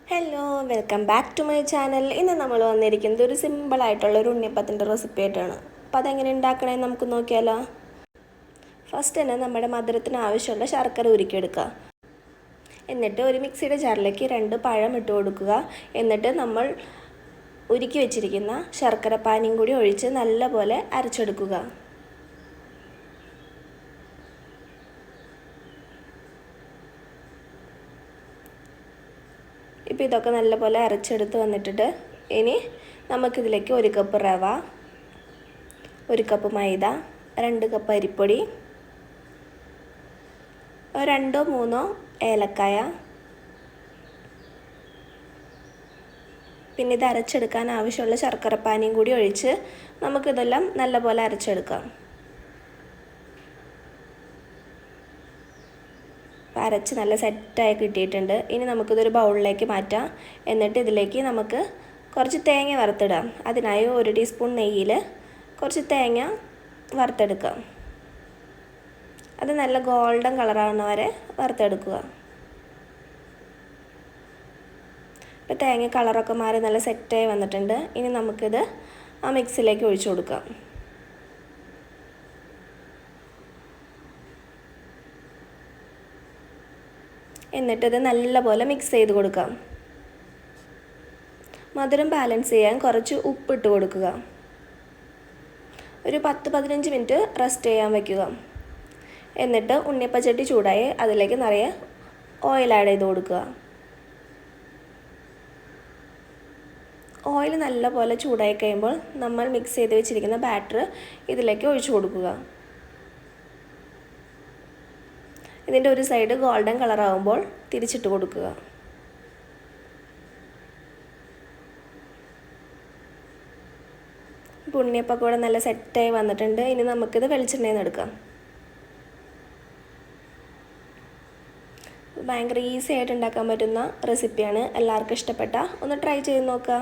Hello, welcome back to my channel. ഇന്ന് നമ്മൾ വന്നിരിക്കുന്നത് ഒരു സിമ്പിളായിട്ടുള്ളൊരു ഉണ്ണിയപ്പത്തിൻ്റെ റെസിപ്പി ആയിട്ടാണ്. അപ്പോൾ അതെങ്ങനെ ഉണ്ടാക്കണമെന്ന് നമുക്ക് നോക്കിയാലോ. ഫസ്റ്റ് തന്നെ നമ്മുടെ മധുരത്തിന് ആവശ്യമുള്ള ശർക്കര ഉരുക്കിയെടുക്കുക. എന്നിട്ട് ഒരു മിക്സിയുടെ ജാറിലേക്ക് 2 പഴം ഇട്ട് കൊടുക്കുക. എന്നിട്ട് നമ്മൾ ഉരുക്കി വെച്ചിരിക്കുന്ന ശർക്കര പാനിയും കൂടി ഒഴിച്ച് നല്ലപോലെ അരച്ചെടുക്കുക. ഇപ്പോൾ ഇതൊക്കെ നല്ലപോലെ അരച്ചെടുത്ത് വന്നിട്ടുണ്ട്. ഇനി നമുക്കിതിലേക്ക് 1 കപ്പ് റവ, 1 കപ്പ് മൈദ, 2 കപ്പ് അരിപ്പൊടി, 2-3 ഏലക്കായ, പിന്നെ ഇത് അരച്ചെടുക്കാൻ ആവശ്യമുള്ള ശർക്കരപ്പാനിയും കൂടി ഒഴിച്ച് നമുക്കിതെല്ലാം നല്ലപോലെ അരച്ചെടുക്കാം. അരച്ച് നല്ല സെറ്റായി കിട്ടിയിട്ടുണ്ട്. ഇനി നമുക്കിതൊരു ബൗളിലേക്ക് മാറ്റാം. എന്നിട്ട് ഇതിലേക്ക് നമുക്ക് കുറച്ച് തേങ്ങ വറുത്തിടാം. അതിനായി 1 ടീസ്പൂൺ നെയ്യിൽ കുറച്ച് തേങ്ങ വറുത്തെടുക്കാം. അത് നല്ല ഗോൾഡൻ കളറാവുന്ന വരെ വറുത്തെടുക്കുക. ഇപ്പോൾ തേങ്ങ കളറൊക്കെ മാറി നല്ല സെറ്റായി വന്നിട്ടുണ്ട്. ഇനി നമുക്കിത് ആ മിക്സിലേക്ക് ഒഴിച്ചു കൊടുക്കാം. എന്നിട്ടിത് നല്ലപോലെ മിക്സ് ചെയ്ത് കൊടുക്കാം. മധുരം ബാലൻസ് ചെയ്യാൻ കുറച്ച് ഉപ്പിട്ട് കൊടുക്കുക. ഒരു 10-15 മിനിറ്റ് റെസ്റ്റ് ചെയ്യാൻ വയ്ക്കുക. എന്നിട്ട് ഉണ്ണിയപ്പച്ചട്ടി ചൂടായി അതിലേക്ക് നിറയെ ഓയിൽ ആഡ് ചെയ്ത് കൊടുക്കുക. ഓയിൽ നല്ലപോലെ ചൂടായി കഴിയുമ്പോൾ നമ്മൾ മിക്സ് ചെയ്ത് വെച്ചിരിക്കുന്ന ബാറ്റർ ഇതിലേക്ക് ഒഴിച്ചു കൊടുക്കുക. ഇതിൻ്റെ ഒരു സൈഡ് ഗോൾഡൻ കളറാകുമ്പോൾ തിരിച്ചിട്ട് കൊടുക്കുക. ഉണ്ണിയപ്പം കൂടെ നല്ല സെറ്റായി വന്നിട്ടുണ്ട്. ഇനി നമുക്കിത് വെളിച്ചെണ്ണയിൽ നിന്ന് എടുക്കാം. ഭയങ്കര ഈസി ആയിട്ട് ഉണ്ടാക്കാൻ പറ്റുന്ന റെസിപ്പിയാണ്. എല്ലാവർക്കും ഇഷ്ടപ്പെട്ട ഒന്ന് ട്രൈ ചെയ്ത് നോക്കുക.